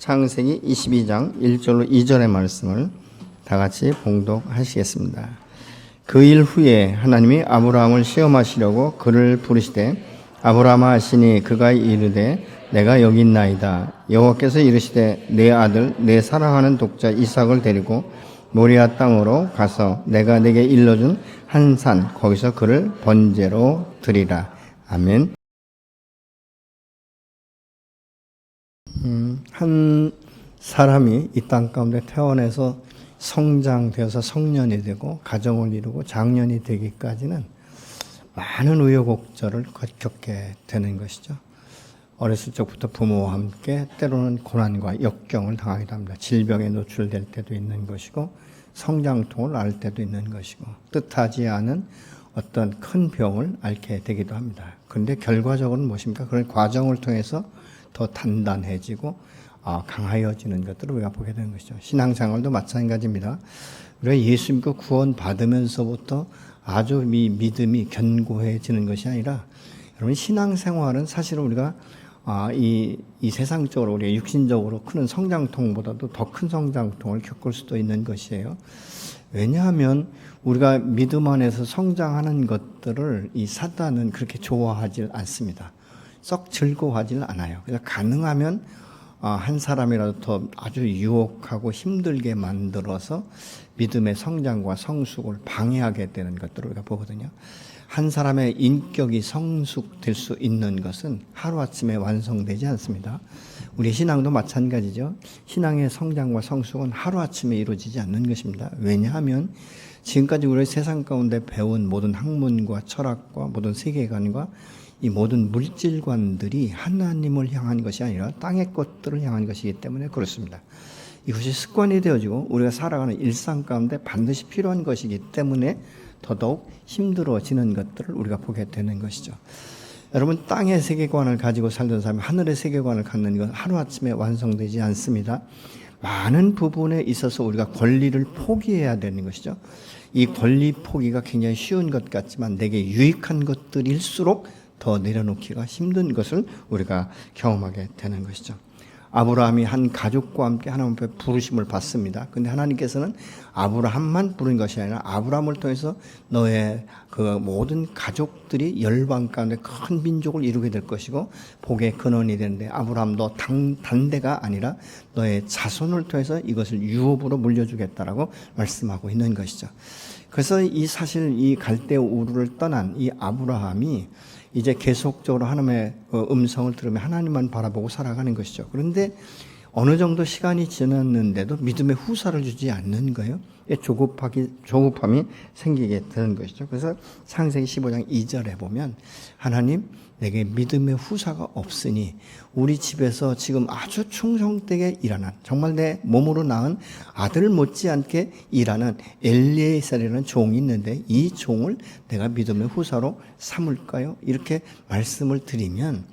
창세기 22장 1절로 2절의 말씀을 다 같이 봉독하시겠습니다. 그 일 후에 하나님이 아브라함을 시험하시려고 그를 부르시되 아브라함아 하시니 그가 이르되 내가 여기 있나이다. 여호와께서 이르시되 내 아들 내 사랑하는 독자 이삭을 데리고 모리아 땅으로 가서 내가 내게 일러준 한 산 거기서 그를 번제로 드리라. 아멘. 한 사람이 이 땅 가운데 태어나서 성장되어서 성년이 되고 가정을 이루고 장년이 되기까지는 많은 우여곡절을 겪게 되는 것이죠. 어렸을 적부터 부모와 함께 때로는 고난과 역경을 당하기도 합니다. 질병에 노출될 때도 있는 것이고 성장통을 앓을 때도 있는 것이고 뜻하지 않은 어떤 큰 병을 앓게 되기도 합니다. 그런데 결과적으로는 무엇입니까? 그런 과정을 통해서 더 단단해지고 강하여지는 것들을 우리가 보게 되는 것이죠. 신앙생활도 마찬가지입니다. 우리가 예수 믿고 구원 받으면서부터 아주 믿음이 견고해지는 것이 아니라 여러분 신앙생활은 사실 우리가 이 세상적으로 우리가 육신적으로 크는 성장통보다도 더 큰 성장통을 겪을 수도 있는 것이에요. 왜냐하면 우리가 믿음 안에서 성장하는 것들을 이 사단은 그렇게 좋아하지 않습니다. 썩 즐거워하지는 않아요. 그래서 가능하면 한 사람이라도 더 아주 유혹하고 힘들게 만들어서 믿음의 성장과 성숙을 방해하게 되는 것들을 우리가 보거든요. 한 사람의 인격이 성숙될 수 있는 것은 하루아침에 완성되지 않습니다. 우리 신앙도 마찬가지죠. 신앙의 성장과 성숙은 하루아침에 이루어지지 않는 것입니다. 왜냐하면 지금까지 우리 세상 가운데 배운 모든 학문과 철학과 모든 세계관과 이 모든 물질관들이 하나님을 향한 것이 아니라 땅의 것들을 향한 것이기 때문에 그렇습니다. 이것이 습관이 되어지고 우리가 살아가는 일상 가운데 반드시 필요한 것이기 때문에 더더욱 힘들어지는 것들을 우리가 보게 되는 것이죠. 여러분 땅의 세계관을 가지고 살던 사람이 하늘의 세계관을 갖는 건 하루아침에 완성되지 않습니다. 많은 부분에 있어서 우리가 권리를 포기해야 되는 것이죠. 이 권리 포기가 굉장히 쉬운 것 같지만 내게 유익한 것들일수록 더 내려놓기가 힘든 것을 우리가 경험하게 되는 것이죠. 아브라함이 한 가족과 함께 하나님 앞에 부르심을 받습니다. 그런데 하나님께서는 아브라함만 부른 것이 아니라 아브라함을 통해서 너의 그 모든 가족들이 열방 가운데 큰 민족을 이루게 될 것이고 복의 근원이 되는데 아브라함 너 단대가 아니라 너의 자손을 통해서 이것을 유업으로 물려주겠다라고 말씀하고 있는 것이죠. 그래서 사실 이 갈대 우르를 떠난 이 아브라함이 이제 계속적으로 하나님의 음성을 들으며 하나님만 바라보고 살아가는 것이죠. 그런데 어느 정도 시간이 지났는데도 믿음의 후사를 주지 않는 거예요. 조급함이 생기게 되는 것이죠. 그래서 창세기 15장 2절에 보면 하나님 내게 믿음의 후사가 없으니 우리 집에서 지금 아주 충성되게 일하는 정말 내 몸으로 낳은 아들 못지않게 일하는 엘리에셀이라는 종이 있는데 이 종을 내가 믿음의 후사로 삼을까요? 이렇게 말씀을 드리면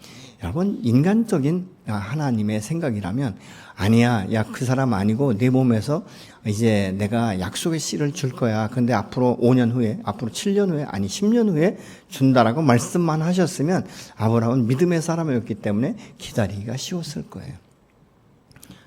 여러분 인간적인 하나님의 생각이라면 아니야, 야 그 사람 아니고 내 몸에서 이제 내가 약속의 씨를 줄 거야. 근데 앞으로 5년 후에, 앞으로 7년 후에, 아니 10년 후에 준다라고 말씀만 하셨으면 아브라함은 믿음의 사람이었기 때문에 기다리기가 쉬웠을 거예요.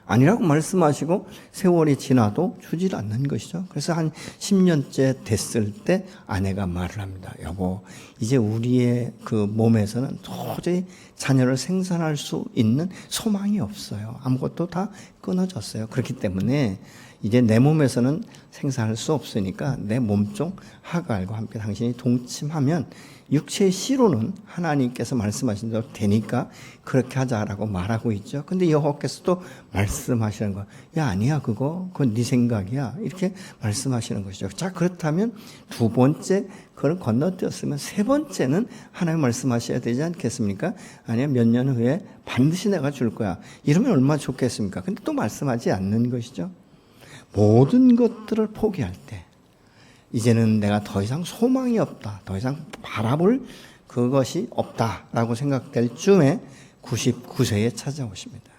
아니라고 말씀하시고 세월이 지나도 주질 않는 것이죠. 그래서 한 10년째 됐을 때 아내가 말을 합니다. 여보, 이제 우리의 그 몸에서는 도저히 자녀를 생산할 수 있는 소망이 없어요. 아무것도 다 끊어졌어요. 그렇기 때문에 이제 내 몸에서는 생산할 수 없으니까 내 몸종 하갈과 함께 당신이 동침하면 육체의 씨로는 하나님께서 말씀하신 대로 되니까 그렇게 하자라고 말하고 있죠. 근데 여호와께서 또 말씀하시는 거야. 야 아니야 그건 네 생각이야. 이렇게 말씀하시는 것이죠. 자 그렇다면 두 번째 그걸 건너뛰었으면 세 번째는 하나님 말씀하셔야 되지 않겠습니까? 아니야 몇 년 후에 반드시 내가 줄 거야. 이러면 얼마나 좋겠습니까? 근데 또 말씀하지 않는 것이죠. 모든 것들을 포기할 때 이제는 내가 더 이상 소망이 없다. 더 이상 바라볼 그것이 없다라고 생각될 쯤에 99세에 찾아오십니다.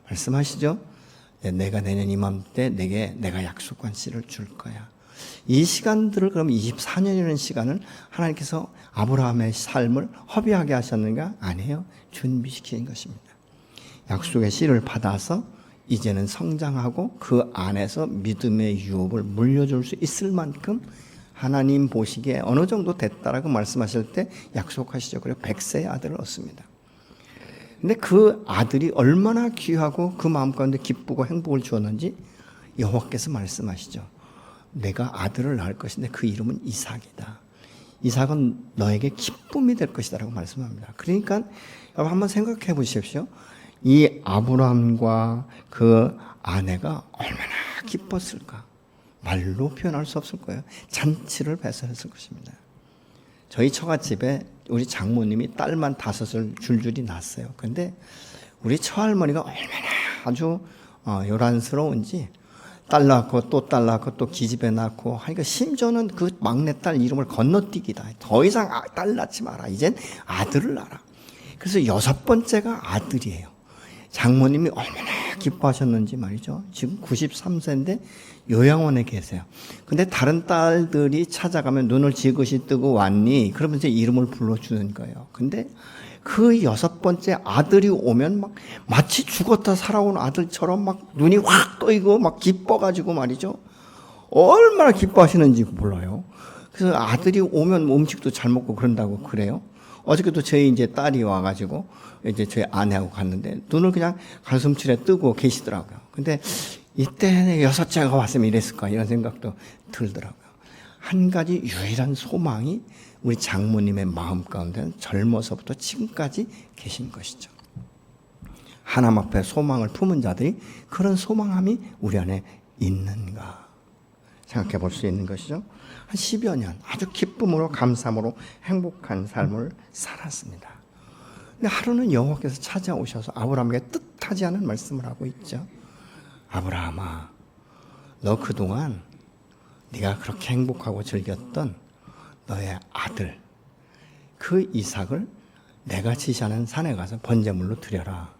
말씀하시죠? 내가 내년 이맘때 내게 내가 약속한 씨를 줄 거야. 이 시간들을 그럼 24년이라는 시간을 하나님께서 아브라함의 삶을 허비하게 하셨는가? 아니에요. 준비시키는 것입니다. 약속의 씨를 받아서 이제는 성장하고 그 안에서 믿음의 유업을 물려줄 수 있을 만큼 하나님 보시기에 어느 정도 됐다라고 말씀하실 때 약속하시죠. 그리고 100세의 아들을 얻습니다. 근데 그 아들이 얼마나 귀하고 그 마음 가운데 기쁘고 행복을 주었는지 여호와께서 말씀하시죠. 내가 아들을 낳을 것인데 그 이름은 이삭이다. 이삭은 너에게 기쁨이 될 것이다 라고 말씀합니다. 그러니까 여러분 한번 생각해 보십시오. 이 아브라함과 그 아내가 얼마나 기뻤을까. 말로 표현할 수 없을 거예요. 잔치를 배설했을 것입니다. 저희 처갓집에 우리 장모님이 딸만 5을 줄줄이 낳았어요. 근데 우리 처할머니가 얼마나 아주 요란스러운지 딸 낳고 또 딸 낳고 또 기집애 낳고 하니까 심지어는 그 막내딸 이름을 건너뛰기다. 더 이상 딸 낳지 마라. 이젠 아들을 낳아라. 그래서 6번째가 아들이에요. 장모님이 얼마나 기뻐하셨는지 말이죠. 지금 93세인데 요양원에 계세요. 근데 다른 딸들이 찾아가면 눈을 지그시 뜨고 왔니? 그러면서 이름을 불러주는 거예요. 근데 그 6번째 아들이 오면 막 마치 죽었다 살아온 아들처럼 막 눈이 확 떠이고 막 기뻐가지고 말이죠. 얼마나 기뻐하시는지 몰라요. 그래서 아들이 오면 음식도 잘 먹고 그런다고 그래요. 어저께도 저희 이제 딸이 와가지고 이제 저희 아내하고 갔는데 눈을 그냥 가슴줄에 뜨고 계시더라고요. 근데 이때 6째가 왔으면 이랬을까 이런 생각도 들더라고요. 한 가지 유일한 소망이 우리 장모님의 마음 가운데는 젊어서부터 지금까지 계신 것이죠. 하나님 앞에 소망을 품은 자들이 그런 소망함이 우리 안에 있는가 생각해 볼 수 있는 것이죠. 한 10여 년 아주 기쁨으로 감사함으로 행복한 삶을 살았습니다. 근데 하루는 여호와께서 찾아오셔서 아브라함에게 뜻하지 않은 말씀을 하고 있죠. 아브라함아, 너 그동안 네가 그렇게 행복하고 즐겼던 너의 아들 그 이삭을 내가 지시하는 산에 가서 번제물로 드려라.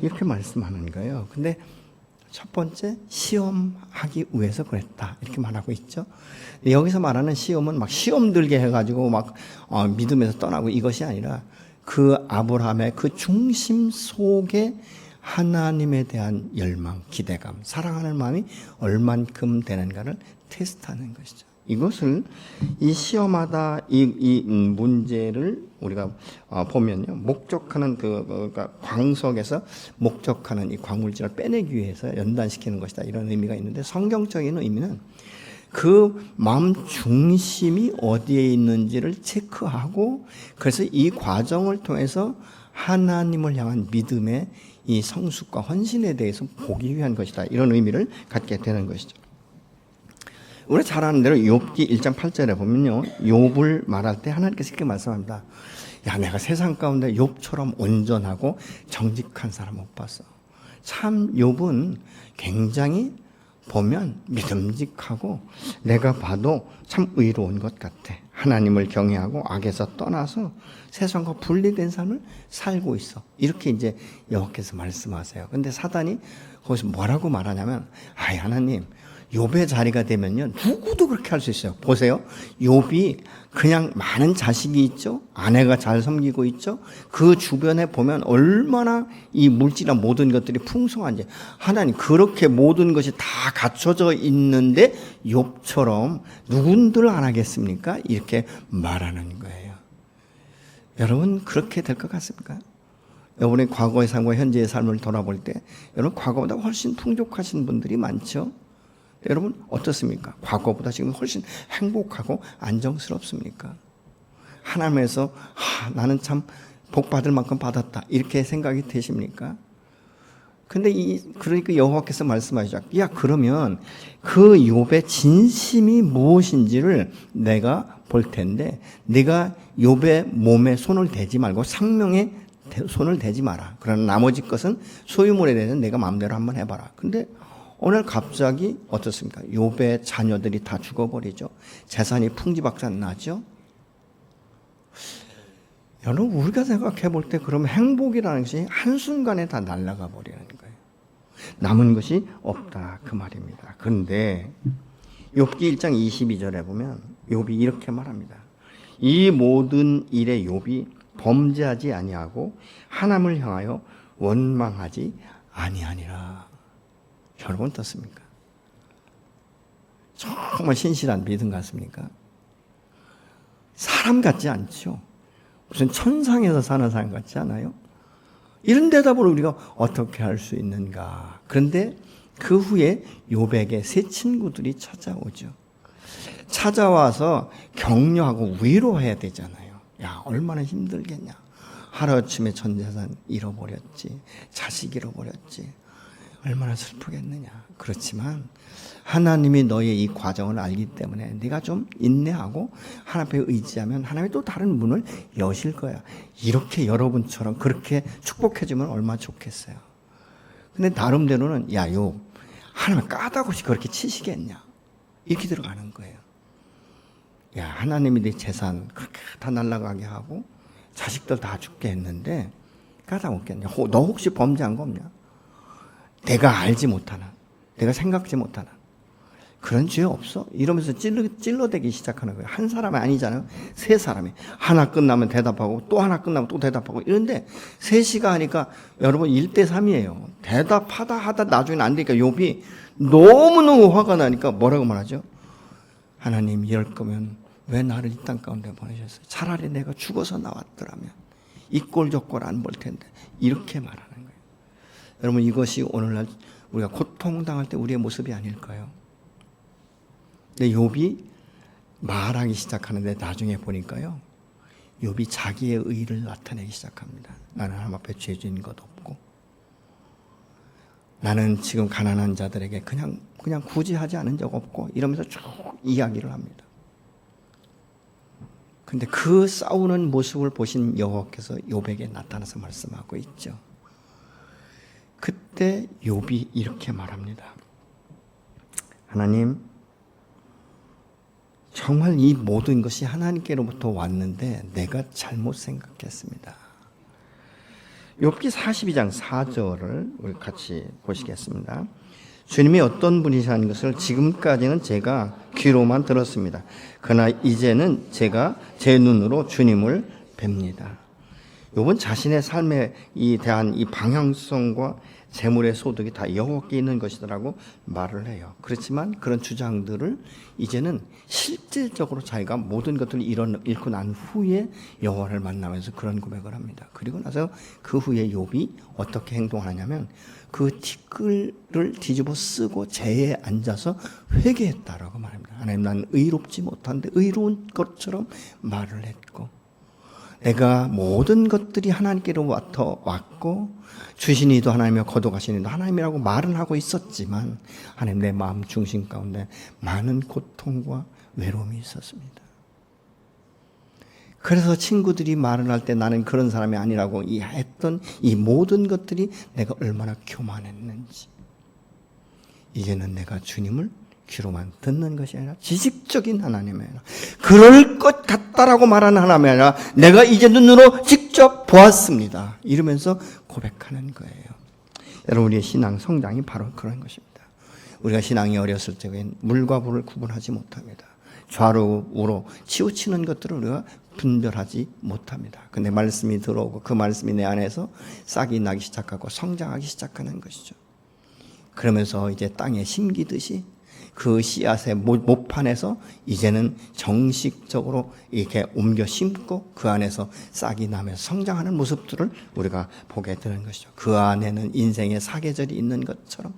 이렇게 말씀하는 거예요. 근데 첫 번째 시험하기 위해서 그랬다 이렇게 말하고 있죠. 여기서 말하는 시험은 막 시험 들게 해가지고 막 믿음에서 떠나고 이것이 아니라 그 아브라함의 그 중심 속에 하나님에 대한 열망, 기대감, 사랑하는 마음이 얼만큼 되는가를 테스트하는 것이죠. 이것을 이 시험하다 이 문제를 우리가 보면요, 목적하는 그러니까 광석에서 목적하는 이 광물질을 빼내기 위해서 연단시키는 것이다 이런 의미가 있는데 성경적인 의미는 그 마음 중심이 어디에 있는지를 체크하고 그래서 이 과정을 통해서 하나님을 향한 믿음의 이 성숙과 헌신에 대해서 보기 위한 것이다 이런 의미를 갖게 되는 것이죠. 우리 잘 아는 대로 욥기 1장 8절에 보면요, 욥을 말할 때 하나님께서 이렇게 말씀합니다. 야, 내가 세상 가운데 욥처럼 온전하고 정직한 사람 못 봤어. 참 욥은 굉장히 보면 믿음직하고 내가 봐도 참 의로운 것 같아. 하나님을 경외하고 악에서 떠나서 세상과 분리된 삶을 살고 있어. 이렇게 이제 여호와께서 말씀하세요. 근데 사단이 거기서 뭐라고 말하냐면, 아이 하나님, 욥의 자리가 되면요 누구도 그렇게 할 수 있어요. 보세요, 욥이 그냥 많은 자식이 있죠, 아내가 잘 섬기고 있죠, 그 주변에 보면 얼마나 이 물질이나 모든 것들이 풍성한지. 하나님, 그렇게 모든 것이 다 갖춰져 있는데 욥처럼 누군들 안 하겠습니까? 이렇게 말하는 거예요. 여러분, 그렇게 될 것 같습니까? 여러분의 과거의 삶과 현재의 삶을 돌아볼 때 여러분 과거보다 훨씬 풍족하신 분들이 많죠. 여러분 어떻습니까? 과거보다 지금 훨씬 행복하고 안정스럽습니까? 하나님에서 나는 참 복받을 만큼 받았다 이렇게 생각이 되십니까? 근데 그러니까 여호와께서 말씀하시죠. 야, 그러면 그 욥의 진심이 무엇인지를 내가 볼 텐데 네가 욥의 몸에 손을 대지 말고 생명에 손을 대지 마라. 그러나 나머지 것은 소유물에 대해서는 내가 마음대로 한번 해봐라. 근데 오늘 갑자기 어떻습니까? 욥의 자녀들이 다 죽어버리죠. 재산이 풍지박산 나죠. 여러분, 우리가 생각해 볼 때 그러면 행복이라는 것이 한순간에 다 날아가 버리는 거예요. 남은 것이 없다 그 말입니다. 그런데 욥기 1장 22절에 보면 욥이 이렇게 말합니다. 이 모든 일에 욥이 범죄하지 아니하고 하나님을 향하여 원망하지 아니하니라. 여러분 어떻습니까? 정말 신실한 믿음 같습니까? 사람 같지 않죠. 무슨 천상에서 사는 사람 같지 않아요? 이런 대답을 우리가 어떻게 할 수 있는가? 그런데 그 후에 욥에게 세 친구들이 찾아오죠. 찾아와서 격려하고 위로해야 되잖아요. 야, 얼마나 힘들겠냐. 하루아침에 전 재산 잃어버렸지. 자식 잃어버렸지. 얼마나 슬프겠느냐. 그렇지만 하나님이 너의 이 과정을 알기 때문에 네가 좀 인내하고 하나님에 의지하면 하나님이 또 다른 문을 여실 거야. 이렇게 여러분처럼 그렇게 축복해주면 얼마나 좋겠어요. 근데 나름대로는 야, 요 하나님 까다없이 그렇게 치시겠냐. 이렇게 들어가는 거예요. 야, 하나님이 네 재산 그렇게 다 날아가게 하고 자식들 다 죽게 했는데 까다롭겠냐. 너 혹시 범죄한 거 없냐? 내가 알지 못하나, 내가 생각지 못하나 그런 죄 없어? 이러면서 찔러대기 시작하는 거예요. 한 사람이 아니잖아요. 세 사람이. 하나 끝나면 대답하고 또 하나 끝나면 또 대답하고 이런데 셋이가 하니까 여러분 1대3이에요. 대답하다 하다 나중에는 안 되니까 욥이 너무너무 화가 나니까 뭐라고 말하죠? 하나님 이럴 거면 왜 나를 이 땅 가운데 보내셨어요? 차라리 내가 죽어서 나왔더라면 이 꼴 저 꼴 안 볼 텐데 이렇게 말하는 거예요. 여러분 이것이 오늘날 우리가 고통당할 때 우리의 모습이 아닐까요? 근데 욥이 말하기 시작하는데 나중에 보니까요. 욥이 자기의 의를 나타내기 시작합니다. 나는 하나님 앞에 죄 지은 것 없고 나는 지금 가난한 자들에게 그냥 구제하지 않은 적 없고 이러면서 쭉 이야기를 합니다. 근데 그 싸우는 모습을 보신 여호와께서 욥에게 나타나서 말씀하고 있죠. 그때 욥이 이렇게 말합니다. 하나님, 정말 이 모든 것이 하나님께로부터 왔는데 내가 잘못 생각했습니다. 욥기 42장 4절을 우리 같이 보시겠습니다. 주님이 어떤 분이시라는 것을 지금까지는 제가 귀로만 들었습니다. 그러나 이제는 제가 제 눈으로 주님을 뵙니다. 욥은 자신의 삶에 대한 이 방향성과 재물의 소득이 다 여호와께 있는 것이라고 말을 해요. 그렇지만 그런 주장들을 이제는 실질적으로 자기가 모든 것들을 잃고 난 후에 여호와를 만나면서 그런 고백을 합니다. 그리고 나서 그 후에 욥이 어떻게 행동하냐면 그 티끌을 뒤집어 쓰고 재에 앉아서 회개했다라고 말합니다. 하나님, 난 의롭지 못한데 의로운 것처럼 말을 했고 내가 모든 것들이 하나님께로부터 왔고 주신 이도 하나님이며 거둬가신 이도 하나님이라고 말은 하고 있었지만 하나님 내 마음 중심 가운데 많은 고통과 외로움이 있었습니다. 그래서 친구들이 말을 할 때 나는 그런 사람이 아니라고 했던 이 모든 것들이 내가 얼마나 교만했는지 이제는 내가 주님을 귀로만 듣는 것이 아니라 지식적인 하나님이 아니라 그럴 것 같다라고 말하는 하나님이 아니라 내가 이제 눈으로 직접 보았습니다. 이러면서 고백하는 거예요. 여러분 우리의 신앙 성장이 바로 그런 것입니다. 우리가 신앙이 어렸을 적엔 물과 불을 구분하지 못합니다. 좌로 우로 치우치는 것들을 우리가 분별하지 못합니다. 근데 말씀이 들어오고 그 말씀이 내 안에서 싹이 나기 시작하고 성장하기 시작하는 것이죠. 그러면서 이제 땅에 심기듯이 그 씨앗의 모판에서 이제는 정식적으로 이렇게 옮겨 심고 그 안에서 싹이 나면서 성장하는 모습들을 우리가 보게 되는 것이죠. 그 안에는 인생의 사계절이 있는 것처럼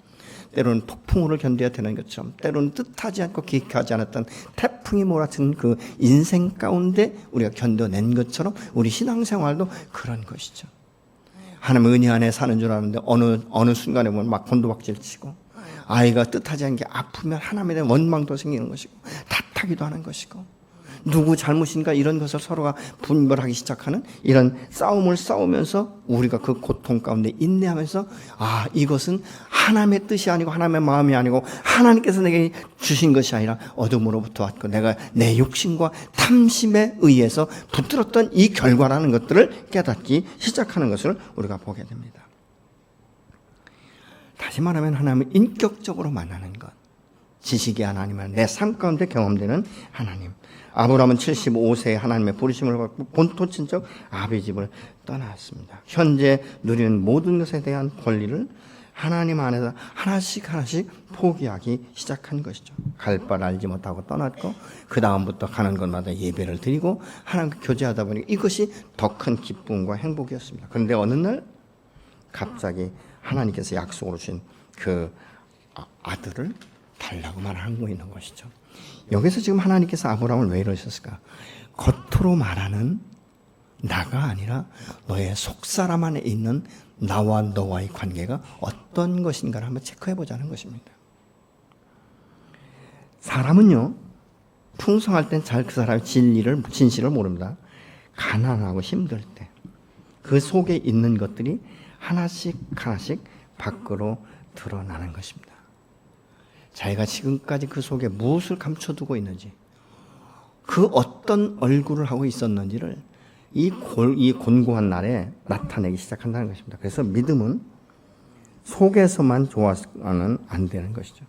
때로는 폭풍우를 견뎌야 되는 것처럼 때로는 뜻하지 않고 기획하지 않았던 태풍이 몰아치는 그 인생 가운데 우리가 견뎌낸 것처럼 우리 신앙생활도 그런 것이죠. 하나님의 은혜 안에 사는 줄 아는데 어느 순간에 보면 막 곤두박질 치고 아이가 뜻하지 않은 게 아프면 하나님에 대한 원망도 생기는 것이고 탓하기도 하는 것이고 누구 잘못인가 이런 것을 서로가 분별하기 시작하는 이런 싸움을 싸우면서 우리가 그 고통 가운데 인내하면서 아 이것은 하나님의 뜻이 아니고 하나님의 마음이 아니고 하나님께서 내게 주신 것이 아니라 어둠으로부터 왔고 내가 내 욕심과 탐심에 의해서 붙들었던 이 결과라는 것들을 깨닫기 시작하는 것을 우리가 보게 됩니다. 다시 말하면 하나님을 인격적으로 만나는 것. 지식의 하나님은 내 삶 가운데 경험되는 하나님. 아브라함은 75세에 하나님의 부르심을 받고 본토 친척 아비 집을 떠났습니다. 현재 누리는 모든 것에 대한 권리를 하나님 안에서 하나씩 하나씩 포기하기 시작한 것이죠. 갈 바를 알지 못하고 떠났고 그 다음부터 가는 곳마다 예배를 드리고 하나님과 교제하다 보니까 이것이 더 큰 기쁨과 행복이었습니다. 그런데 어느 날 갑자기 하나님께서 약속으로 주신 그 아들을 달라고 말하고 있는 것이죠. 여기서 지금 하나님께서 아브라함을 왜 이러셨을까? 겉으로 말하는 나가 아니라 너의 속사람 안에 있는 나와 너와의 관계가 어떤 것인가를 한번 체크해 보자는 것입니다. 사람은요, 풍성할 땐 잘 그 사람의 진실을 모릅니다. 가난하고 힘들 때 그 속에 있는 것들이 하나씩 하나씩 밖으로 드러나는 것입니다. 자기가 지금까지 그 속에 무엇을 감춰두고 있는지, 그 어떤 얼굴을 하고 있었는지를 이 곤고한 날에 나타내기 시작한다는 것입니다. 그래서 믿음은 속에서만 좋아서는 안 되는 것이죠.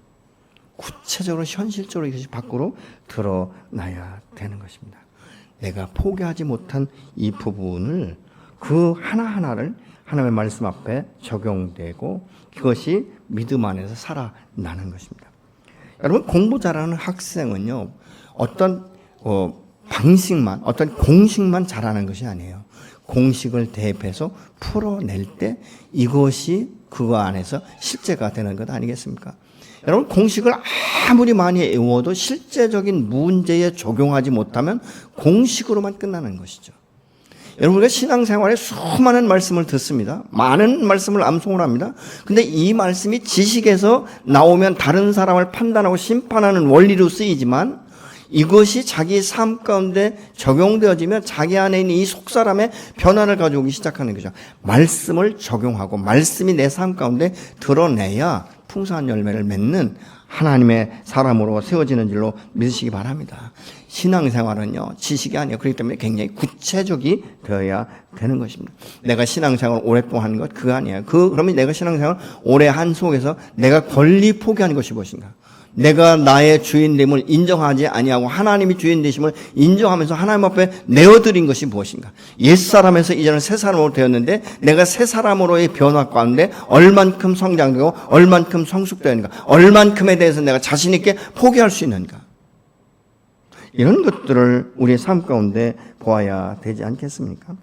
구체적으로 현실적으로 이것이 밖으로 드러나야 되는 것입니다. 내가 포기하지 못한 이 부분을 그 하나하나를 하나님의 말씀 앞에 적용되고 그것이 믿음 안에서 살아나는 것입니다. 여러분, 공부 잘하는 학생은요, 어떤 방식만, 어떤 공식만 잘하는 것이 아니에요. 공식을 대입해서 풀어낼 때 이것이 그거 안에서 실제가 되는 것 아니겠습니까? 여러분, 공식을 아무리 많이 외워도 실제적인 문제에 적용하지 못하면 공식으로만 끝나는 것이죠. 여러분, 우리가 신앙생활에 수많은 말씀을 듣습니다. 많은 말씀을 암송을 합니다. 근데 이 말씀이 지식에서 나오면 다른 사람을 판단하고 심판하는 원리로 쓰이지만 이것이 자기 삶 가운데 적용되어지면 자기 안에 있는 이 속사람의 변화를 가져오기 시작하는 거죠. 말씀을 적용하고 말씀이 내 삶 가운데 드러내야 풍성한 열매를 맺는 하나님의 사람으로 세워지는 줄로 믿으시기 바랍니다. 신앙생활은요, 지식이 아니에요. 그렇기 때문에 굉장히 구체적이 되어야 되는 것입니다. 내가 신앙생활을 오랫동안 하는 것, 그거 아니에요. 그러면 내가 신앙생활을 오래 한 속에서 내가 권리 포기하는 것이 무엇인가? 내가 나의 주인됨을 인정하지 아니하고 하나님이 주인 되심을 인정하면서 하나님 앞에 내어드린 것이 무엇인가? 옛사람에서 이제는 새사람으로 되었는데 내가 새사람으로의 변화 가운데 얼만큼 성장되고 얼만큼 성숙되는가? 얼만큼에 대해서 내가 자신 있게 포기할 수 있는가? 이런 것들을 우리의 삶 가운데 보아야 되지 않겠습니까?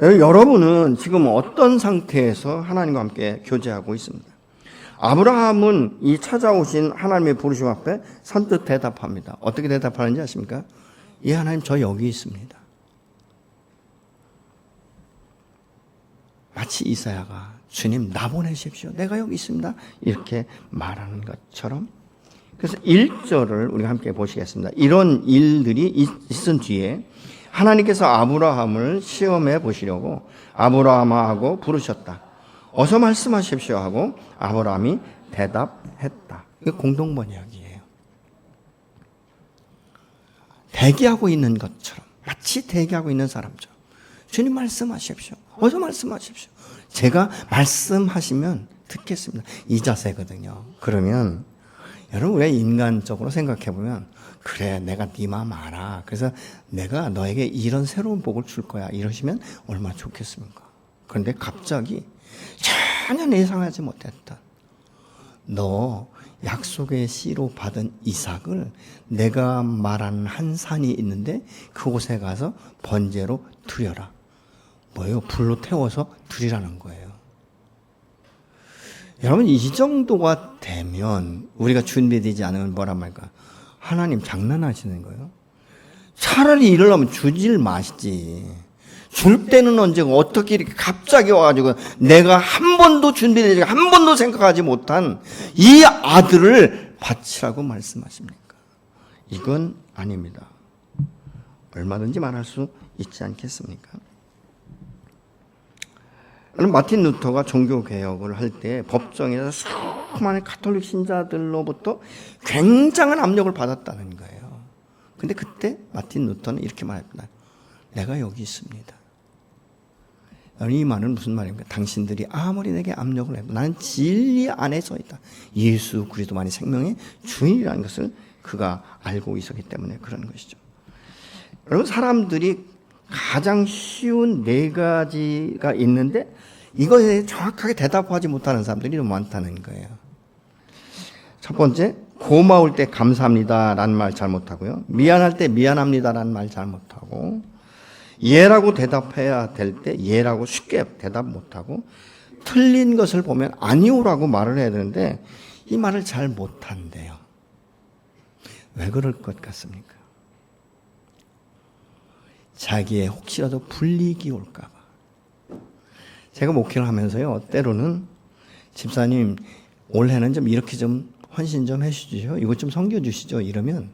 여러분은 지금 어떤 상태에서 하나님과 함께 교제하고 있습니다? 아브라함은 이 찾아오신 하나님의 부르심 앞에 선뜻 대답합니다. 어떻게 대답하는지 아십니까? 예, 하나님, 저 여기 있습니다. 마치 이사야가 주님 나 보내십시오. 내가 여기 있습니다. 이렇게 말하는 것처럼. 그래서 1절을 우리가 함께 보시겠습니다. 이런 일들이 있은 뒤에 하나님께서 아브라함을 시험해 보시려고 아브라함하고 부르셨다. 어서 말씀하십시오 하고 아브라함이 대답했다. 이게 공동번역이에요. 대기하고 있는 것처럼, 마치 대기하고 있는 사람처럼 주님 말씀하십시오. 어서 말씀하십시오. 제가 말씀하시면 듣겠습니다. 이 자세거든요. 그러면 여러분, 왜 인간적으로 생각해보면 그래, 내가 네 마음 알아. 그래서 내가 너에게 이런 새로운 복을 줄 거야. 이러시면 얼마나 좋겠습니까? 그런데 갑자기 전혀 예상하지 못했던 너 약속의 씨로 받은 이삭을 내가 말하는 한 산이 있는데 그곳에 가서 번제로 드려라. 뭐예요? 불로 태워서 드리라는 거예요. 여러분, 이 정도가 되면 우리가 준비되지 않으면 뭐란 말일까? 하나님 장난하시는 거예요? 차라리 이러려면 주질 마시지. 줄 때는 언제고 어떻게 이렇게 갑자기 와가지고 내가 한 번도 준비되지 한 번도 생각하지 못한 이 아들을 바치라고 말씀하십니까? 이건 아닙니다. 얼마든지 말할 수 있지 않겠습니까? 마틴 루터가 종교개혁을 할 때 법정에서 수많은 가톨릭 신자들로부터 굉장한 압력을 받았다는 거예요. 근데 그때 마틴 루터는 이렇게 말합니다. 내가 여기 있습니다. 이 말은 무슨 말입니까? 당신들이 아무리 내게 압력을 해도 나는 진리 안에 서 있다. 예수 그리스도만이 생명의 주인이라는 것을 그가 알고 있었기 때문에 그런 것이죠. 여러분, 사람들이 가장 쉬운 4가지가 있는데 이거에 정확하게 대답하지 못하는 사람들이 너무 많다는 거예요. 첫 번째, 고마울 때 감사합니다 라는 말 잘 못하고요. 미안할 때 미안합니다 라는 말 잘 못하고, 예라고 대답해야 될 때 예라고 쉽게 대답 못하고, 틀린 것을 보면 아니오라고 말을 해야 되는데 이 말을 잘 못한대요. 왜 그럴 것 같습니까? 자기의 혹시라도 불이익이 올까 봐. 제가 목회를 하면서요, 때로는 집사님 올해는 좀 이렇게 좀 헌신 좀 해주시죠, 이것 좀 섬겨주시죠 이러면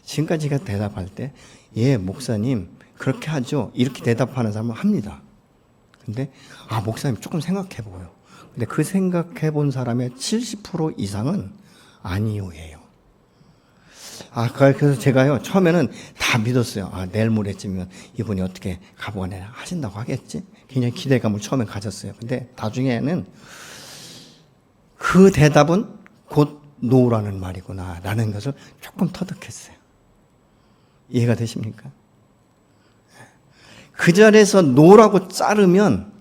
지금까지 제가 대답할 때 예 목사님 그렇게 하죠 이렇게 대답하는 사람은 합니다. 근데 목사님 조금 생각해보고요. 근데 그 생각해본 사람의 70% 이상은 아니요예요. 그래서 제가요 처음에는 다 믿었어요. 내일 모레쯤이면 이분이 어떻게 가보관에 하신다고 하겠지, 굉장히 기대감을 처음에 가졌어요. 근데 나중에는 그 대답은 곧 노라는 말이구나 라는 것을 조금 터득했어요. 이해가 되십니까? 그 자리에서 노라고 자르면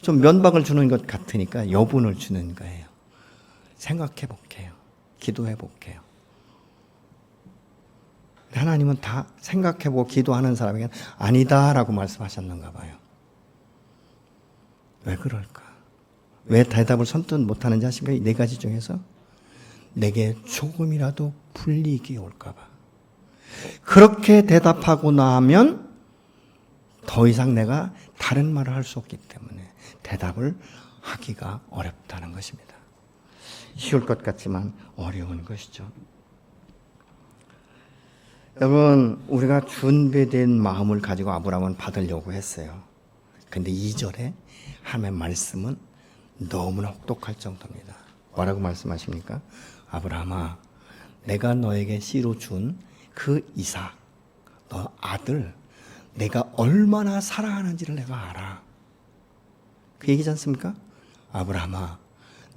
좀 면박을 주는 것 같으니까 여분을 주는 거예요. 생각해 볼게요. 기도해 볼게요. 하나님은 다 생각해 보고 기도하는 사람에게는 아니다라고 말씀하셨는가 봐요. 왜 그럴까? 왜 대답을 선뜻 못하는지 아십니까? 이 네 가지 중에서 내게 조금이라도 불이익이 올까 봐. 그렇게 대답하고 나면 더 이상 내가 다른 말을 할 수 없기 때문에 대답을 하기가 어렵다는 것입니다. 쉬울 것 같지만 어려운 것이죠. 여러분, 우리가 준비된 마음을 가지고 아브라함은 받으려고 했어요. 근데 2절에 하나님의 말씀은 너무나 혹독할 정도입니다. 뭐라고 말씀하십니까? 아브라함아, 내가 너에게 씨로 준 그 이삭, 너 아들, 내가 얼마나 사랑하는지를 내가 알아. 그 얘기지 않습니까? 아브라함아,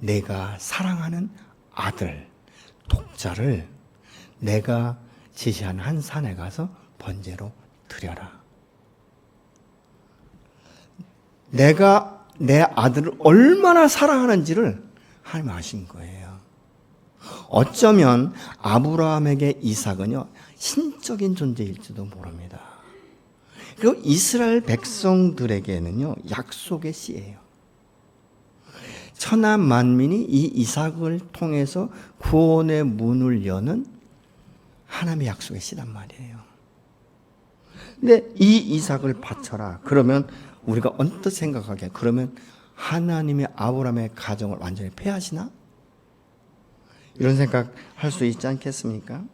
내가 사랑하는 아들, 독자를 내가 지시한 한 산에 가서 번제로 드려라. 내가 내 아들을 얼마나 사랑하는지를 하나님 아신 거예요. 어쩌면 아브라함에게 이삭은요, 신적인 존재일지도 모릅니다. 그리고 이스라엘 백성들에게는요, 약속의 씨예요. 천하 만민이 이 이삭을 통해서 구원의 문을 여는 하나님의 약속의 씨란 말이에요. 근데 이 이삭을 바쳐라. 그러면 우리가 언뜻 생각하기에 그러면 하나님의 아브라함의 가정을 완전히 폐하시나? 이런 생각할 수 있지 않겠습니까?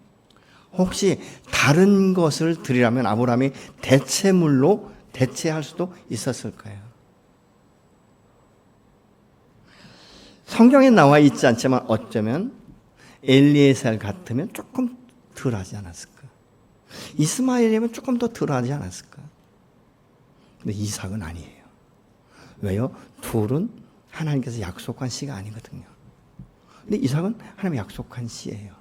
혹시 다른 것을 드리라면 아브라함이 대체물로 대체할 수도 있었을 거예요. 성경에 나와 있지 않지만 어쩌면 엘리에셀 같으면 조금 덜 하지 않았을까? 이스마엘이면 조금 더 덜 하지 않았을까? 근데 이삭은 아니에요. 왜요? 둘은 하나님께서 약속한 씨가 아니거든요. 근데 이삭은 하나님이 약속한 씨예요.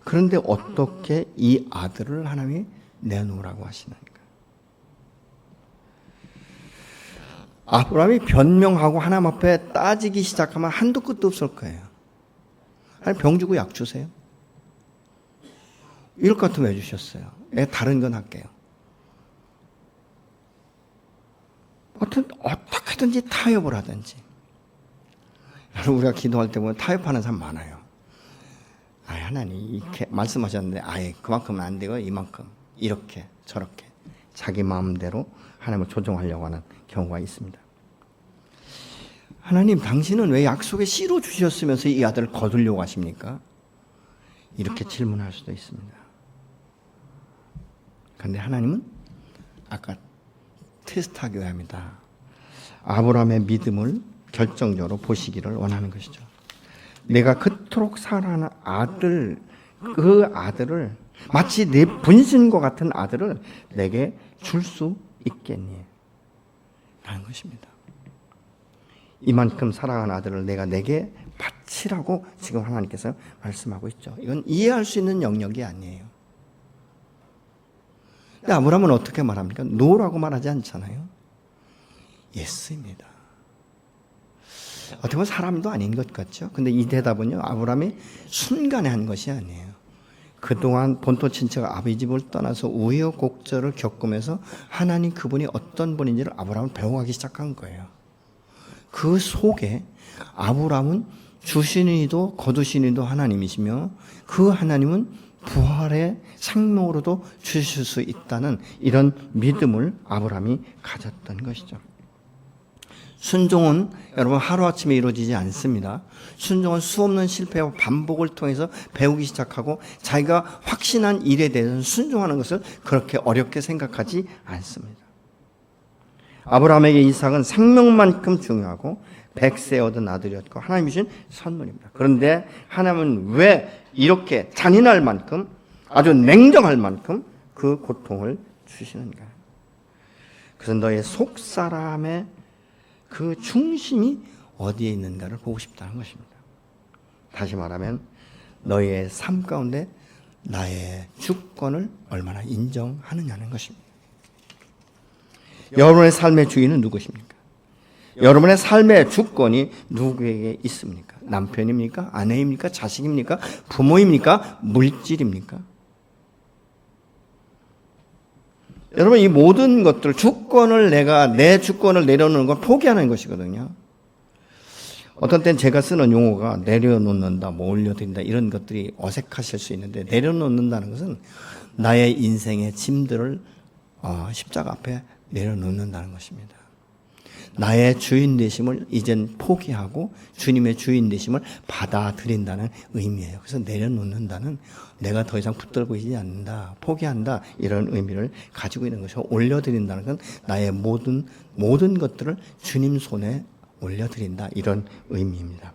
그런데 어떻게 이 아들을 하나님이 내놓으라고 하시는가? 아브라함이 변명하고 하나님 앞에 따지기 시작하면 한도 끝도 없을 거예요. 하나님 병 주고 약 주세요. 이럴 것 같으면 왜 주셨어요? 다른 건 할게요. 어떻게든지 타협을 하든지. 여러분, 우리가 기도할 때 보면 타협하는 사람 많아요. 하나님 이렇게 말씀하셨는데 그만큼은 안 되고 이만큼 이렇게 저렇게 자기 마음대로 하나님을 조종하려고 하는 경우가 있습니다. 하나님, 당신은 왜 약속의 씨로 주셨으면서 이 아들을 거두려고 하십니까? 이렇게 질문할 수도 있습니다. 그런데 하나님은 아까 테스트하기 위함이다. 아브라함의 믿음을 결정적으로 보시기를 원하는 것이죠. 내가 그토록 사랑하는 아들, 그 아들을 마치 내 분신과 같은 아들을 내게 줄 수 있겠니? 라는 것입니다. 이만큼 사랑하는 아들을 내게 바치라고 지금 하나님께서 말씀하고 있죠. 이건 이해할 수 있는 영역이 아니에요. 근데 아브라함은 어떻게 말합니까? 노라고 말하지 않잖아요. 예스입니다. 어떻게 보면 사람도 아닌 것 같죠. 근데 이 대답은요, 아브라함이 순간에 한 것이 아니에요. 그동안 본토 친척 아비 집을 떠나서 우여곡절을 겪으면서 하나님 그분이 어떤 분인지를 아브라함은 배워가기 시작한 거예요. 그 속에 아브라함은 주시는 이도 거두시는 이도 하나님이시며 그 하나님은 부활의 생명으로도 주실 수 있다는 이런 믿음을 아브라함이 가졌던 것이죠. 순종은 여러분 하루아침에 이루어지지 않습니다. 순종은 수없는 실패와 반복을 통해서 배우기 시작하고 자기가 확신한 일에 대해서는 순종하는 것을 그렇게 어렵게 생각하지 않습니다. 아브라함에게 이삭은 생명만큼 중요하고 100세 얻은 아들이었고 하나님이 주신 선물입니다. 그런데 하나님은 왜 이렇게 잔인할 만큼 아주 냉정할 만큼 그 고통을 주시는가? 그래서 너의 속사람의 그 중심이 어디에 있는가를 보고 싶다는 것입니다. 다시 말하면 너의 삶 가운데 나의 주권을 얼마나 인정하느냐는 것입니다. 여러분의 삶의 주인은 누구십니까? 여러분의 삶의 주권이 누구에게 있습니까? 남편입니까? 아내입니까? 자식입니까? 부모입니까? 물질입니까? 여러분, 이 모든 것들, 내 주권을 내려놓는 건 포기하는 것이거든요. 어떤 때는 제가 쓰는 용어가 내려놓는다, 뭐 올려드린다, 이런 것들이 어색하실 수 있는데, 내려놓는다는 것은 나의 인생의 짐들을 십자가 앞에 내려놓는다는 것입니다. 나의 주인 되심을 이젠 포기하고 주님의 주인 되심을 받아들인다는 의미예요. 그래서 내려놓는다는 내가 더 이상 붙들고 있지 않는다, 포기한다, 이런 의미를 가지고 있는 것이고, 올려드린다는 건 나의 모든 것들을 주님 손에 올려드린다, 이런 의미입니다.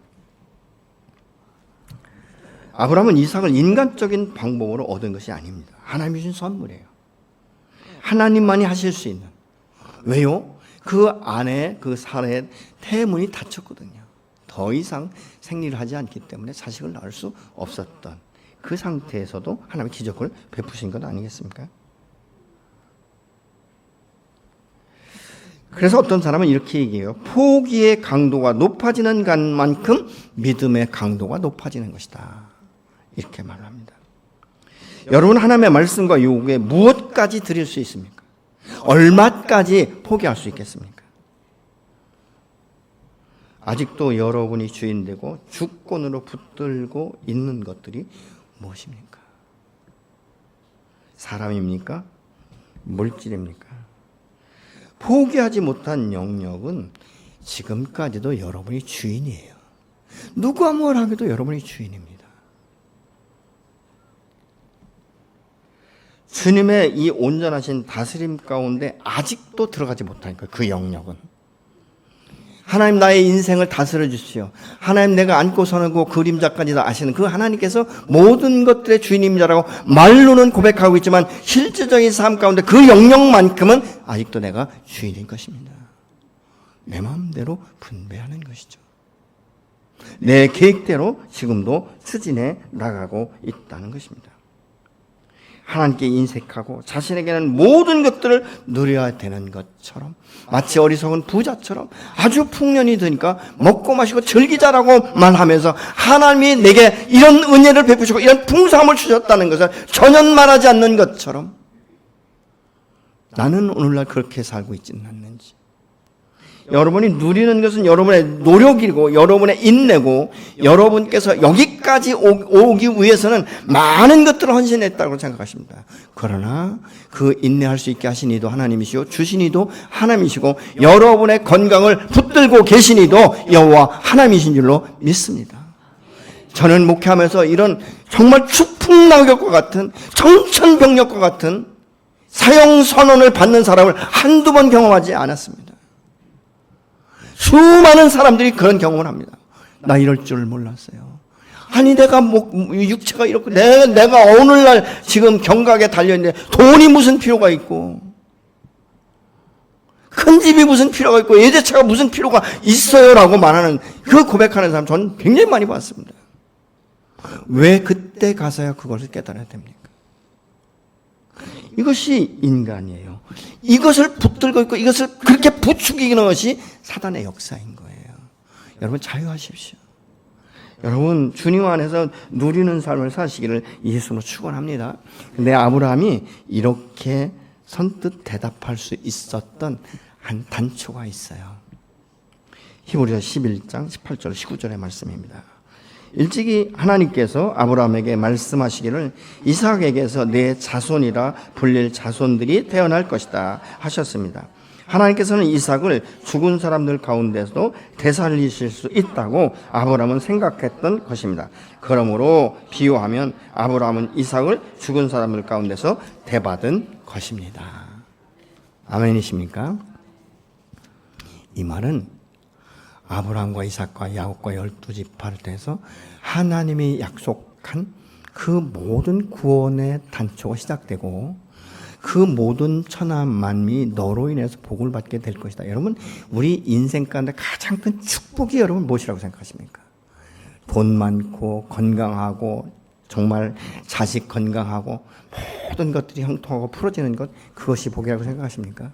아브라함은 이삭을 인간적인 방법으로 얻은 것이 아닙니다. 하나님이 주신 선물이에요. 하나님만이 하실 수 있는. 왜요? 그 안에 그 사라의 태문이 닫혔거든요. 더 이상 생리를 하지 않기 때문에 자식을 낳을 수 없었던 그 상태에서도 하나님의 기적을 베푸신 것 아니겠습니까? 그래서 어떤 사람은 이렇게 얘기해요. 포기의 강도가 높아지는 만큼 믿음의 강도가 높아지는 것이다, 이렇게 말합니다. 여러분, 하나님의 말씀과 요구에 무엇까지 드릴 수 있습니까? 얼마까지 포기할 수 있겠습니까? 아직도 여러분이 주인되고 주권으로 붙들고 있는 것들이 무엇입니까? 사람입니까? 물질입니까? 포기하지 못한 영역은 지금까지도 여러분이 주인이에요. 누가 뭘 하게도 여러분이 주인입니다. 주님의 이 온전하신 다스림 가운데 아직도 들어가지 못하니까, 그 영역은. 하나님, 나의 인생을 다스려 주십시오. 하나님, 내가 안고 서는 그 그림자까지 다 아시는 그 하나님께서 모든 것들의 주인님이라고 말로는 고백하고 있지만 실질적인 삶 가운데 그 영역만큼은 아직도 내가 주인인 것입니다. 내 마음대로 분배하는 것이죠. 내 계획대로 지금도 추진해 나가고 있다는 것입니다. 하나님께 인색하고 자신에게는 모든 것들을 누려야 되는 것처럼, 마치 어리석은 부자처럼 아주 풍년이 드니까 먹고 마시고 즐기자라고 말하면서 하나님이 내게 이런 은혜를 베푸시고 이런 풍성함을 주셨다는 것을 전혀 말하지 않는 것처럼, 나는 오늘날 그렇게 살고 있지는 않는지. 여러분이 누리는 것은 여러분의 노력이고 여러분의 인내고, 여러분께서 여기까지 오기 위해서는 많은 것들을 헌신했다고 생각하십니다. 그러나 그 인내할 수 있게 하신 이도 하나님이시고 주신 이도 하나님이시고 여러분의 건강을 붙들고 계신 이도 여호와 하나님이신 줄로 믿습니다. 저는 목회하면서 이런 정말 추풍낙엽과 같은, 청천벽력과 같은 사형 선언을 받는 사람을 한두 번 경험하지 않았습니다. 수많은 사람들이 그런 경험을 합니다. 나 이럴 줄 몰랐어요. 아니, 내가 육체가 이렇고 내가 오늘날 지금 경각에 달려있는데 돈이 무슨 필요가 있고, 큰 집이 무슨 필요가 있고, 예제차가 무슨 필요가 있어요라고 말하는, 그 고백하는 사람 저는 굉장히 많이 봤습니다. 왜 그때 가서야 그것을 깨달아야 됩니까? 이것이 인간이에요. 이것을 붙들고 있고 이것을 그렇게 부추기는 것이 사단의 역사인 거예요. 여러분 자유하십시오. 여러분 주님 안에서 누리는 삶을 사시기를 예수로 축원합니다. 근데 아브라함이 이렇게 선뜻 대답할 수 있었던 한 단초가 있어요. 히브리서 11장 18절 19절의 말씀입니다. 일찍이 하나님께서 아브라함에게 말씀하시기를 이삭에게서 내 자손이라 불릴 자손들이 태어날 것이다 하셨습니다. 하나님께서는 이삭을 죽은 사람들 가운데서도 되살리실 수 있다고 아브라함은 생각했던 것입니다. 그러므로 비유하면 아브라함은 이삭을 죽은 사람들 가운데서 대받은 것입니다. 아멘이십니까? 이 말은 아브라함과 이삭과 야곱과 12지파를 통해서 하나님이 약속한 그 모든 구원의 단초가 시작되고 그 모든 천하 만민이 너로 인해서 복을 받게 될 것이다. 여러분, 우리 인생 가운데 가장 큰 축복이 여러분 무엇이라고 생각하십니까? 돈 많고 건강하고 정말 자식 건강하고 모든 것들이 형통하고 풀어지는 것, 그것이 복이라고 생각하십니까?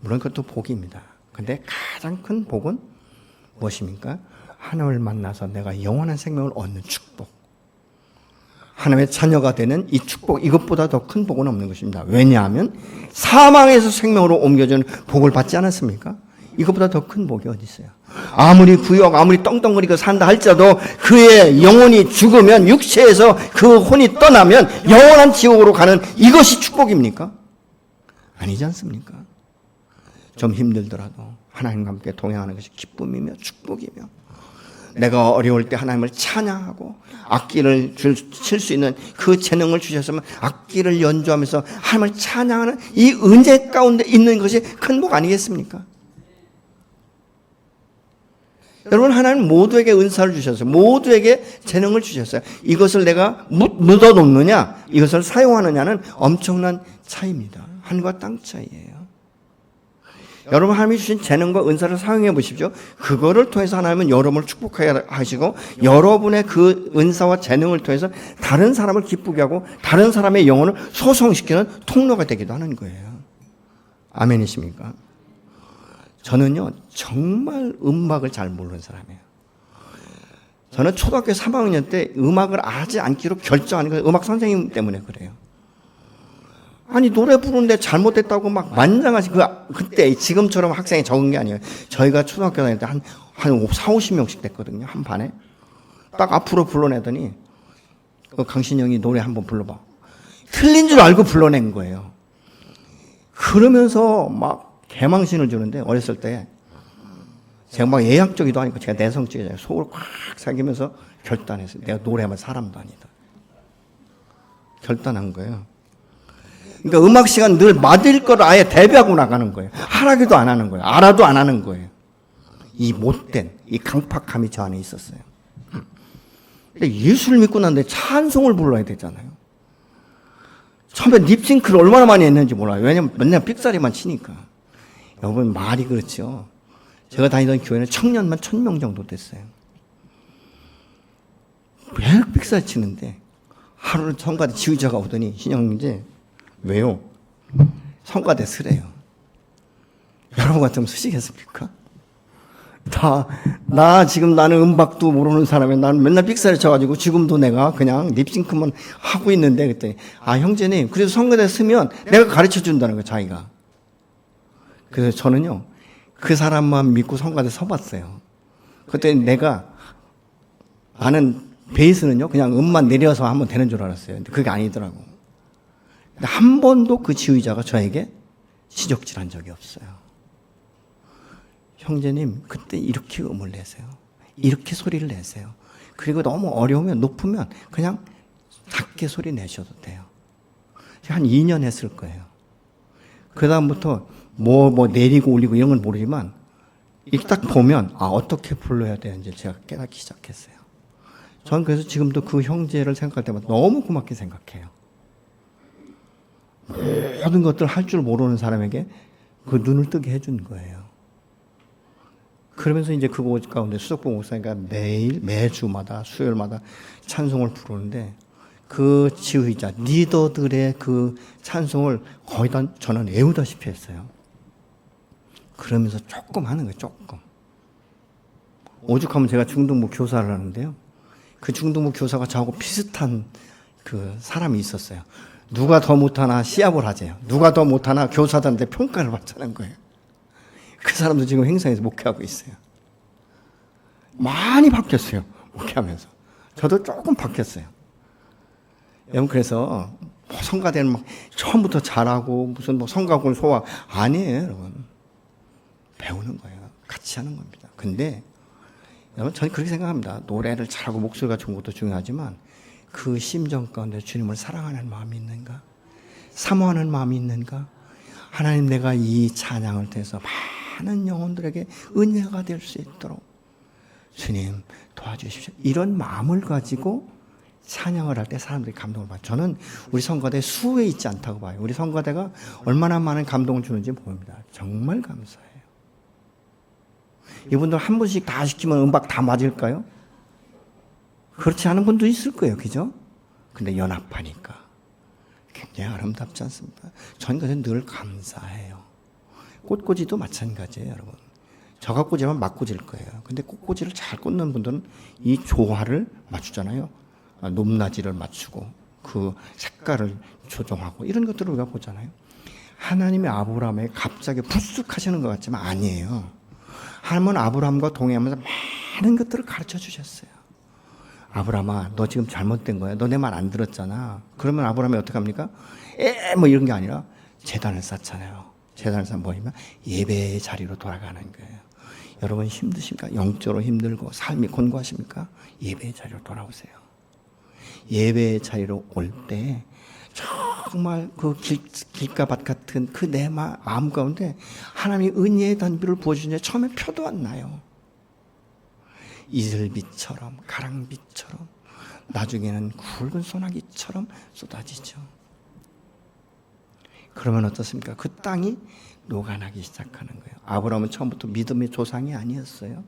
물론 그것도 복입니다. 근데 가장 큰 복은 무엇입니까? 하나님을 만나서 내가 영원한 생명을 얻는 축복. 하나님의 자녀가 되는 이 축복, 이것보다 더 큰 복은 없는 것입니다. 왜냐하면 사망에서 생명으로 옮겨주는 복을 받지 않았습니까? 이것보다 더 큰 복이 어디 있어요? 아무리 구역, 아무리 떵떵거리고 산다 할지라도 그의 영혼이 죽으면 육체에서 그 혼이 떠나면 영원한 지옥으로 가는 이것이 축복입니까? 아니지 않습니까? 좀 힘들더라도 하나님과 함께 동행하는 것이 기쁨이며 축복이며 내가 어려울 때 하나님을 찬양하고 악기를 칠 수 있는 그 재능을 주셨으면 악기를 연주하면서 하나님을 찬양하는 이 은혜 가운데 있는 것이 큰 복 아니겠습니까? 여러분, 하나님 모두에게 은사를 주셨어요. 모두에게 재능을 주셨어요. 이것을 내가 묻어놓느냐, 이것을 사용하느냐는 엄청난 차이입니다. 하늘과 땅 차이예요. 여러분, 하나님이 주신 재능과 은사를 사용해 보십시오. 그거를 통해서 하나님은 여러분을 축복하게 하시고 여러분의 그 은사와 재능을 통해서 다른 사람을 기쁘게 하고 다른 사람의 영혼을 소송시키는 통로가 되기도 하는 거예요. 아멘이십니까? 저는요 정말 음악을 잘 모르는 사람이에요. 저는 초등학교 3학년 때 음악을 하지 않기로 결정하는 거예요. 음악 선생님 때문에 그래요. 아니 노래 부르는데 잘못됐다고 막 만장하시 그때 지금처럼 학생이 적은 게 아니에요. 저희가 초등학교 다닐 때 한 4, 50명씩 됐거든요. 한 반에. 딱 앞으로 불러내더니 강신영이 노래 한번 불러봐. 틀린 줄 알고 불러낸 거예요. 그러면서 막 개망신을 주는데 어렸을 때 제가 막 예약적이도 아니고 제가 내성적이잖아요. 속을 꽉 새기면서 결단했어요. 내가 노래하면 사람도 아니다. 결단한 거예요. 그러니까 음악 시간 늘 맞을 걸 아예 대비하고 나가는 거예요. 하라기도 안 하는 거예요. 알아도 안 하는 거예요. 이 못된, 이 강팍함이 저 안에 있었어요. 근데 예수를 믿고 난데 찬송을 불러야 되잖아요. 처음에 립싱크를 얼마나 많이 했는지 몰라요. 왜냐면 맨날 삑사리만 치니까. 여러분, 말이 그렇죠. 제가 다니던 교회는 청년만 1000명 정도 됐어요. 매일 삑사리 치는데 하루는 성가대 지휘자가 오더니 신영이제 왜요? 성가대 쓰래요. 여러분 같으면 쓰시겠습니까? 지금 나는 음악도 모르는 사람이 나는 맨날 삑사리 쳐가지고 지금도 내가 그냥 립싱크만 하고 있는데 그랬더니 형제님 그래도 성가대 쓰면 내가 가르쳐 준다는 거예요. 자기가. 그래서 저는요 그 사람만 믿고 성가대 서봤어요. 그때 내가 나는 베이스는요 그냥 음만 내려서 하면 되는 줄 알았어요. 근데 그게 아니더라고. 한 번도 그 지휘자가 저에게 지적질한 적이 없어요. 형제님 그때 이렇게 음을 내세요. 이렇게 소리를 내세요. 그리고 너무 어려우면 높으면 그냥 작게 소리 내셔도 돼요. 한 2년 했을 거예요. 그 다음부터 뭐 내리고 올리고 이런 건 모르지만 이렇게 딱 보면 어떻게 불러야 되는지 제가 깨닫기 시작했어요. 저는 그래서 지금도 그 형제를 생각할 때마다 너무 고맙게 생각해요. 모든 것들 할 줄 모르는 사람에게 그 눈을 뜨게 해준 거예요. 그러면서 이제 그곳 가운데 수석부 목사니까 매주마다 수요일마다 찬송을 부르는데 그 지휘자, 리더들의 그 찬송을 거의 다 저는 외우다시피 했어요. 그러면서 조금 하는 거예요, 조금. 오죽하면 제가 중등부 교사를 하는데요. 그 중등부 교사가 저하고 비슷한 그 사람이 있었어요. 누가 더 못하나 시합을 하재요. 누가 더 못하나 교사들한테 평가를 받자는 거예요. 그 사람도 지금 행사에서 목회하고 있어요. 많이 바뀌었어요, 목회하면서. 저도 조금 바뀌었어요. 여러분, 그래서 성가대는 막 처음부터 잘하고 무슨 뭐 성가골 소화 아니에요, 여러분. 배우는 거예요. 같이 하는 겁니다. 근데 여러분, 저는 그렇게 생각합니다. 노래를 잘하고 목소리가 좋은 것도 중요하지만 그 심정 가운데 주님을 사랑하는 마음이 있는가? 사모하는 마음이 있는가? 하나님, 내가 이 찬양을 통해서 많은 영혼들에게 은혜가 될 수 있도록 주님 도와주십시오. 이런 마음을 가지고 찬양을 할 때 사람들이 감동을 받아요. 저는 우리 성가대 수에 있지 않다고 봐요. 우리 성가대가 얼마나 많은 감동을 주는지 보입니다. 정말 감사해요. 이분들 한 분씩 다 시키면 음악 다 맞을까요? 그렇지 않은 분도 있을 거예요. 그죠? 근데 연합하니까 굉장히 아름답지 않습니까? 저는 그래서 늘 감사해요. 꽃꽂이도 마찬가지예요, 여러분. 저가 꽂으면 막 꽂을 거예요. 근데 꽃꽂이를 잘 꽂는 분들은 이 조화를 맞추잖아요. 높낮이를 맞추고 그 색깔을 조정하고 이런 것들을 우리가 보잖아요. 하나님의 아브라함에 갑자기 불쑥 하시는 것 같지만 아니에요. 하나님은 아브라함과 동행하면서 많은 것들을 가르쳐 주셨어요. 아브라함아, 너 지금 잘못된 거야. 너 내 말 안 들었잖아. 그러면 아브라함이 어떻게 합니까? 뭐 이런 게 아니라 제단을 쌓잖아요. 제단을 쌓으면 뭐냐면 예배의 자리로 돌아가는 거예요. 여러분 힘드십니까? 영적으로 힘들고 삶이 곤고하십니까? 예배의 자리로 돌아오세요. 예배의 자리로 올 때 정말 그 길가밭 같은 그 내 마음 가운데 하나님이 은혜의 단비를 부어주시는데 처음에 표도 안 나요. 이슬비처럼 가랑비처럼 나중에는 굵은 소나기처럼 쏟아지죠. 그러면 어떻습니까? 그 땅이 녹아나기 시작하는 거예요. 아브라함은 처음부터 믿음의 조상이 아니었어요.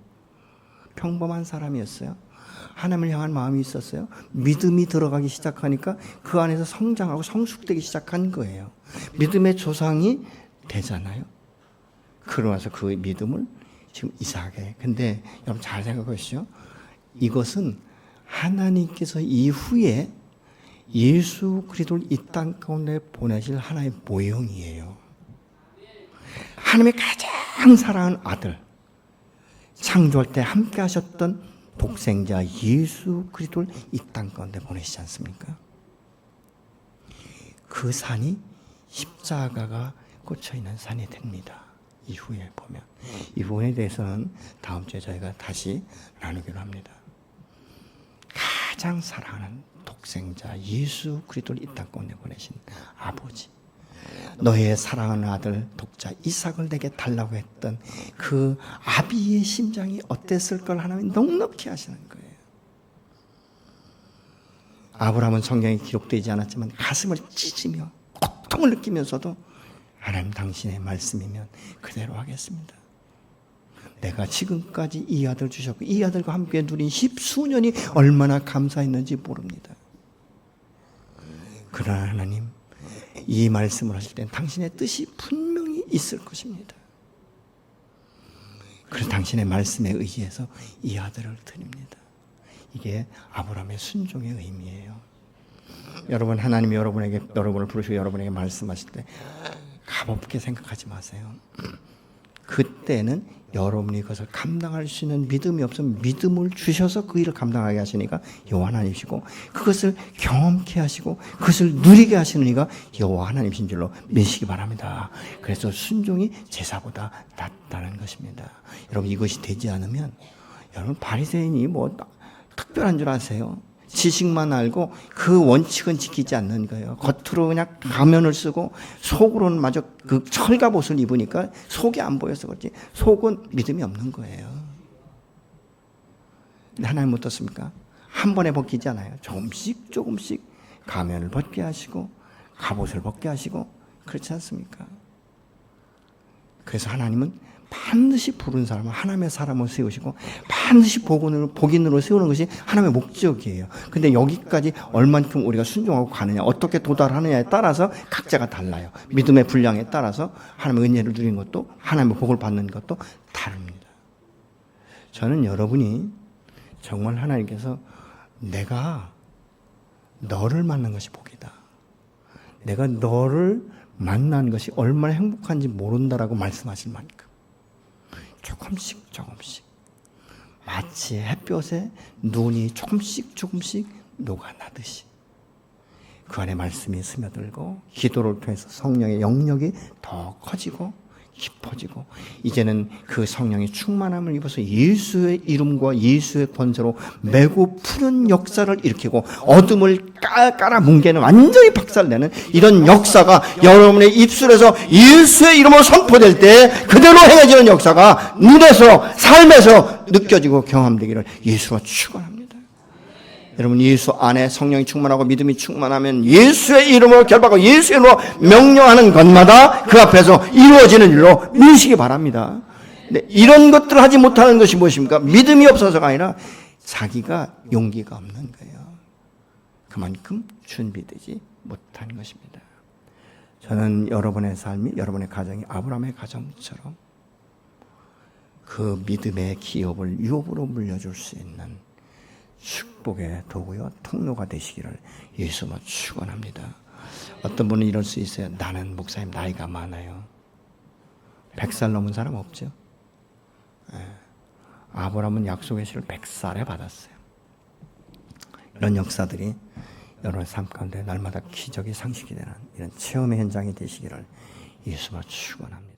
평범한 사람이었어요. 하나님을 향한 마음이 있었어요. 믿음이 들어가기 시작하니까 그 안에서 성장하고 성숙되기 시작한 거예요. 믿음의 조상이 되잖아요. 그러면서 그 믿음을 지금 이삭에. 근데 여러분 잘 생각해 보시죠. 이것은 하나님께서 이후에 예수 그리스도를 이 땅 가운데 보내실 하나의 모형이에요. 하나님의 가장 사랑하는 아들, 창조할 때 함께 하셨던 독생자 예수 그리스도를 이 땅 가운데 보내시지 않습니까? 그 산이 십자가가 꽂혀있는 산이 됩니다. 이후에 보면. 이 부분에 대해서는 다음 주에 저희가 다시 나누기로 합니다. 가장 사랑하는 독생자 예수 그리스도를 이 땅 가운데 보내신 아버지, 너의 사랑하는 아들 독자 이삭을 내게 달라고 했던 그 아비의 심장이 어땠을 걸 하나님이 넉넉히 하시는 거예요. 아브라함은 성경에 기록되지 않았지만 가슴을 찢으며 고통을 느끼면서도 하나님 당신의 말씀이면 그대로 하겠습니다. 내가 지금까지 이 아들 주셨고 이 아들과 함께 누린 십수년이 얼마나 감사했는지 모릅니다. 그러나 하나님, 이 말씀을 하실 땐 당신의 뜻이 분명히 있을 것입니다. 그래서 당신의 말씀에 의해서 이 아들을 드립니다. 이게 아브라함의 순종의 의미예요. 여러분, 하나님이 여러분을 부르시고 여러분에게 말씀하실 때 가볍게 생각하지 마세요. 그때는 여러분이 그것을 감당할 수 있는 믿음이 없으면 믿음을 주셔서 그 일을 감당하게 하시니까 여호와 하나님이시고, 그것을 경험케 하시고 그것을 누리게 하시는 이가 여호와 하나님이신 줄로 믿으시기 바랍니다. 그래서 순종이 제사보다 낫다는 것입니다. 여러분, 이것이 되지 않으면 여러분 바리새인이 뭐 특별한 줄 아세요? 지식만 알고 그 원칙은 지키지 않는 거예요. 겉으로 그냥 가면을 쓰고 속으로는 마저 그 철갑옷을 입으니까 속이 안 보여서 그렇지 속은 믿음이 없는 거예요. 근데 하나님 어떻습니까? 한 번에 벗기지 않아요. 조금씩 가면을 벗게 하시고 갑옷을 벗게 하시고, 그렇지 않습니까? 그래서 하나님은 반드시 부른 사람은 하나님의 사람을 세우시고 반드시 복인으로 세우는 것이 하나님의 목적이에요. 근데 여기까지 얼만큼 우리가 순종하고 가느냐, 어떻게 도달하느냐에 따라서 각자가 달라요. 믿음의 분량에 따라서 하나님의 은혜를 누리는 것도, 하나님의 복을 받는 것도 다릅니다. 저는 여러분이 정말 하나님께서 내가 너를 만난 것이 복이다, 내가 너를 만난 것이 얼마나 행복한지 모른다라고 말씀하실 만큼 조금씩 마치 햇볕에 눈이 조금씩 녹아나듯이 그 안에 말씀이 스며들고 기도를 통해서 성령의 영역이 더 커지고 깊어지고 이제는 그 성령의 충만함을 입어서 예수의 이름과 예수의 권세로 매고 푸른 역사를 일으키고 어둠을 깔아 뭉개는 완전히 박살내는 이런 역사가 여러분의 입술에서 예수의 이름으로 선포될 때 그대로 행해지는 역사가 눈에서 삶에서 느껴지고 경험되기를 예수로 축원합니다. 여러분, 예수 안에 성령이 충만하고 믿음이 충만하면 예수의 이름으로 결박하고 예수의 이름으로 명령하는 것마다 그 앞에서 이루어지는 일로 믿으시기 바랍니다. 근데 이런 것들을 하지 못하는 것이 무엇입니까? 믿음이 없어서가 아니라 자기가 용기가 없는 거예요. 그만큼 준비되지 못한 것입니다. 저는 여러분의 삶이, 여러분의 가정이 아브라함의 가정처럼 그 믿음의 기업을 유업으로 물려줄 수 있는 축복의 도구요 통로가 되시기를 예수로 축원합니다. 어떤 분은 이럴 수 있어요. 나는 목사님 나이가 많아요. 100살 넘은 사람 없죠. 아브라함은 약속의 시를 100살에 받았어요. 이런 역사들이 여러분의 삶 가운데 날마다 기적이 상식이 되는 이런 체험의 현장이 되시기를 예수로 축원합니다.